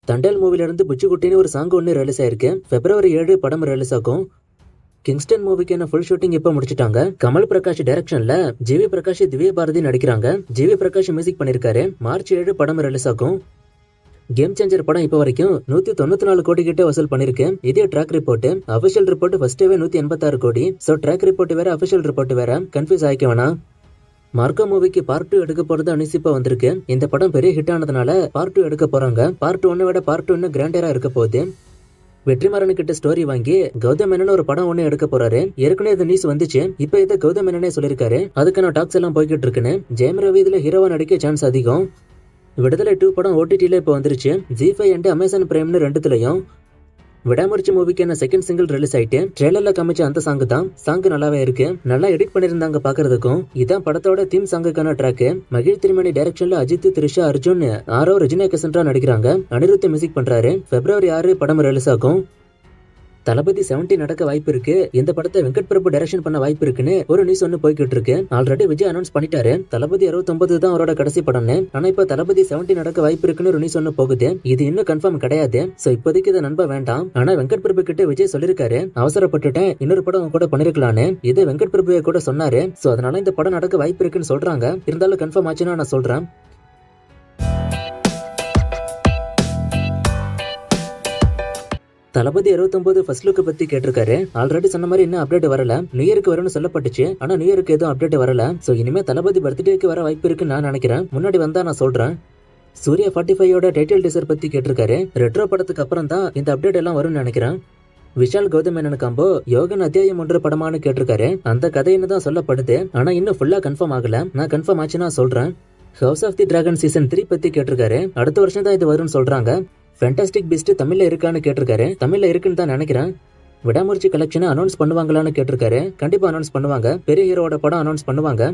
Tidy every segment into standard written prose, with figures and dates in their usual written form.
தண்டல் மூவில இருந்து புச்சுக்குட்டின்னு ஒரு சாங் ஒன்று ரிலீஸ் ஆயிருக்கு. February 7 படம் ரிலீஸ் ஆகும். கிங்ஸ்டன் மூவிக்கான ஃபுல் ஷூட்டிங் இப்ப முடிச்சிட்டாங்க. கமல் பிரகாஷ் டைரக்ஷன்ல ஜிவி பிரகாஷ் திவ்யா பாரதி நடிக்கிறாங்க. ஜிவி பிரகாஷ் மியூசிக் பண்ணிருக்காரு. March 7 படம் ரிலீஸ் ஆகும். கேம் சேஞ்சர் படம் இப்ப வரைக்கும் 194 கோடி கிட்ட வசூல் பண்ணிருக்கு. இதே track report. Official report first 186 crore. So track report வேற அபிஷியல் ரிப்போர்ட் வேற, கன்ஃபியூஸ் ஆயிக்க வேணாம். மார்க்கோ மூவிக்கு பார்ட் 2 எடுக்க போறது அனிசிப்பா வந்திருக்கு. இந்த படம் பெரிய ஹிட் ஆனதுனால பார்ட் 2 எடுக்க போறாங்க. பார்ட் 1 விட பார்ட் 2 இன்னும் கிராண்டரா இருக்க போகுது. வெற்றிமாறன் கிட்ட ஸ்டோரி வாங்கி கௌதம் மேனன் ஒரு படம் ஒண்ணு எடுக்க போறாரு. ஏற்கனவே இது நியூஸ் வந்துச்சு. இப்ப இதை கௌதம் மேனனே சொல்லிருக்காரு. அதுக்கான டாக்ஸ் எல்லாம் போய்கிட்டு இருக்குன்னு. ஜெயம் ரவி இதுல ஹீரோவா நடிக்க சான்ஸ் அதிகம். விடுதலை 2 படம் OTT-ல இப்ப வந்துருச்சு. Zee5 and Amazon பிரைம்னு ரெண்டுத்துலயும். விடாமுயற்சி மூவிக்கான செகண்ட் சிங்கிள் ரிலீஸ் ஆயிட்டு ட்ரெய்லர்ல காமிச்ச அந்த சாங் தான். சாங் நல்லாவே இருக்கு. நல்லா எடிட் பண்ணிருந்தாங்க பாக்குறதுக்கும். இதான் படத்தோட தீம் சாங்குக்கான ட்ராக். மகிழ் திருமணி டைரக்ஷன்ல அஜித், த்ரிஷா, அர்ஜுன், ஆரவ், ரஜினா கசன்ட்ரா நடிக்கிறாங்க. அனிருத் மியூசிக் பண்றாரு. February 6 படம் ரிலீஸ் ஆகும். தளபதி 70 நடக்க வாய்ப்பு இருக்கு. இந்த படத்தை வெங்கட் பிரபு டைரக்ஷன் பண்ண வாய்ப்பு இருக்குன்னு ஒரு நியூஸ் ஒன்னு போய்கிட்டு இருக்கு. ஆல்ரெடி விஜய் அனௌன்ஸ் பண்ணிட்டாரு. தளபதி 69 தான் அவரோட கடைசி படம்னு. ஆனா இப்ப தளபதி 70 நடக்க வாய்ப்பு இருக்குன்னு ஒரு நியூஸ் ஒன்னு போகுது. இது இன்னும் கன்ஃபார்ம் கிடையாது. சோ இப்போதைக்கு இதை நம்ப வேண்டாம். ஆனா வெங்கட் பிரபு கிட்ட விஜய் சொல்லிருக்காரு, அவசரப்பட்டுட்டேன், இன்னொரு படம் கூட பண்ணிருக்கலான்னு. இது வெங்கட் பிரபுவை கூட சொன்னாரு. சோ அதனால இந்த படம் நடக்க வாய்ப்பு இருக்குன்னு சொல்றாங்க. இருந்தாலும் கன்ஃபார்ம் ஆச்சுன்னா நான் சொல்றேன். தளபதி 69 ஃபர்ஸ்ட் லுக் பத்தி கேட்டிருக்காரு. ஆல்ரெடி சொன்ன மாதிரி இன்னும் அப்டேட் வரல. நியூ இயருக்கு வரும்னு சொல்லப்பட்டுச்சு. ஆனா நியூ இயருக்கு எதுவும் அப்டேட் வரல. சோ இனிமே தளபதி பர்த்டேக்கு வர வாய்ப்பு இருக்குன்னு நான் நினைக்கிறேன். முன்னாடி வந்தா நான் சொல்றேன். சூர்யா 45 டைட்டில் டீசர் பத்தி கேட்டிருக்காரு. ரெட்ரோ படத்துக்கு அப்புறம் தான் இந்த அப்டேட் எல்லாம் வரும்னு நினைக்கிறேன். விஷால் கௌதம் மேனன் காம்போ யோகன் அத்தியாயம் 1 படமானு கேட்டிருக்காரு. அந்த கதைன்னு தான் சொல்லப்படுது. ஆனா இன்னும் ஃபுல்லா கன்ஃபார்ம் ஆகல. நான் கன்ஃபார்ம் ஆச்சுன்னா சொல்றேன். House of the Dragon season 3 பத்தி கேட்டிருக்காரு. அடுத்த வருஷம் தான் இது வரும்னு சொல்றாங்க. ஃபேண்டாஸ்டிக் பீஸ்ட் தமிழ்ல இருக்கான்னு கேட்டிருக்காரு. தமிழ்ல இருக்குன்னு தான் நினைக்கிறேன். விடாமுயற்சி கலெக்ஷனை அனௌன்ஸ் பண்ணுவாங்களான்னு கேட்டிருக்காரு. கண்டிப்பா அனௌன்ஸ் பண்ணுவாங்க. பெரிய ஹீரோட படம் அனௌன்ஸ் பண்ணுவாங்க.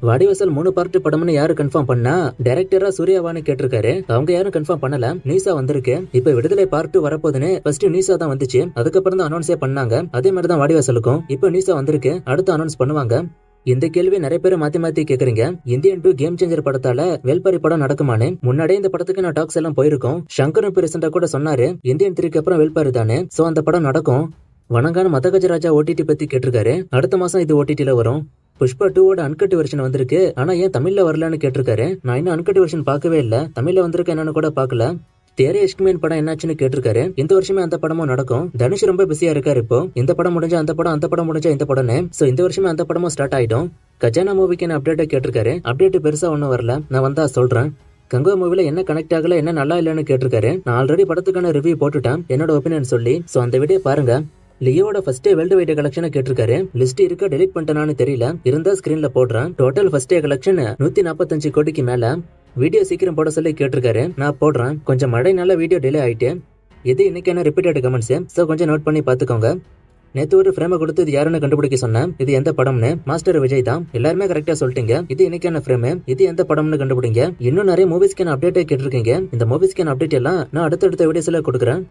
வாடிவாசல் 3 பார்ட் படம்னு யாரு கன்ஃபார்ம் பண்ணா டைரக்டரா சூர்யாவான்னு கேட்டிருக்காரு. அவங்க யாரும் கன்ஃபார்ம் பண்ணல. நியூஸா வந்திருக்கு. இப்ப விடுதலை பார்ட் 2 வரப்போதுன்னு ஃபர்ஸ்ட் நியூஸா தான் வந்துச்சு. அதுக்கப்புறம் தான் அனௌன்ஸே பண்ணாங்க. அதே மாதிரி தான் வாடிவாசலுக்கும் இப்ப நியூஸா வந்திருக்கு. அடுத்து அனௌன்ஸ் பண்ணுவாங்க. இந்த கேள்வி நிறைய பேர் மாத்தி மாத்தி கேக்குறீங்க. இந்தியன் 2 கேம் சேஞ்சர் படத்தால வேல்பாரி படம் நடக்குமான்னு. முன்னாடியே இந்த படத்துக்கு நான் டாக்ஸ் எல்லாம் போயிருக்கோம். சங்கரும் பிரசண்டா கூட சொன்னாரு இந்தியன் 3க்கு அப்புறம் வேல்பாரி தானே, சோ அந்த படம் நடக்கும். வணங்கான மதகஜராஜா OTT பத்தி கேட்டிருக்காரு. அடுத்த மாசம் இது OTT-ல வரும். புஷ்பா 2 அன்கட் வெர்ஷன் வந்திருக்கு. ஆனா ஏன் தமிழ்ல வரலன்னு கேட்டிருக்காரு. நான் இன்னும் அன்கட் வெர்ஷன் பார்க்கவே இல்ல. தமிழ்ல வந்திருக்க என்னன்னு கூட பாக்கல. தேரே இஷ்க்மேன் படம் என்னாச்சுன்னு கேட்டிருக்காரு. இந்த வருஷமே அந்த படமும் நடக்கும். தனுஷ் ரொம்ப பிஸியா இருக்காரு இப்போ. இந்த படம் முடிஞ்சா அந்த படம், அந்த படம் முடிஞ்சா இந்த படம்னு. சோ இந்த வருஷமே அந்த படமும் ஸ்டார்ட் ஆயிடும். கஜானா மூவிக்கு என்ன அப்டேட் கேட்டிருக்காரு. அப்டேட் பெருசா ஒன்னும் வரல. நான் வந்தா சொல்றேன். கங்கா மூவில என்ன கனெக்ட் ஆகல, என்ன நல்லா இல்லன்னு கேட்டிருக்காரு. நான் ஆல்ரெடி படத்துக்கான ரிவ்யூ போட்டுட்டேன், என்னோட ஒப்பீனியன் சொல்லி. சோ அந்த வீடியோ பாருங்க. லியோட ஃபர்ஸ்ட் வேர்ல்டு வைட் கலெக்ஷனை கேட்டிருக்காரு. லிஸ்ட் இருக்கா டெலிட் பண்ணிட்டேனான்னு தெரியல. இருந்தா ஸ்கிரீன்ல போடுறேன். டோட்டல் ஃபர்ஸ்ட் கலெக்ஷன் 145 கோடிக்கு மேல. வீடியோ சீக்கிரம் போட சொல்லி கேட்டிருக்காரு. நான் போடுறேன். கொஞ்சம் மழைனால வீடியோ டிலே ஆயிட்டு. இது இன்னைக்கான ரிப்பீட்டட் கமெண்ட்ஸ். சோ கொஞ்சம் நோட் பண்ணி பாத்துக்கோங்க. நேத்து ஒரு ஃப்ரேமை கொடுத்து இது யாருன்னு கண்டுபிடிக்க சொன்னேன். இது எந்த படம்னு. மாஸ்டர் விஜய் தான். எல்லாருமே கரெக்டா சொல்லிட்டீங்க. இது இன்னைக்கான ஃப்ரேம். இது எந்த படம்னு கண்டுபிடிங்க. இன்னும் நிறைய மூவிஸ்க்கான அப்டேட் கேட்டிருக்கீங்க. இந்த மூவிஸ்க்கான அப்டேட் எல்லாம் நான் அடுத்தடுத்த வீடியோஸ்ல கொடுக்குறேன்.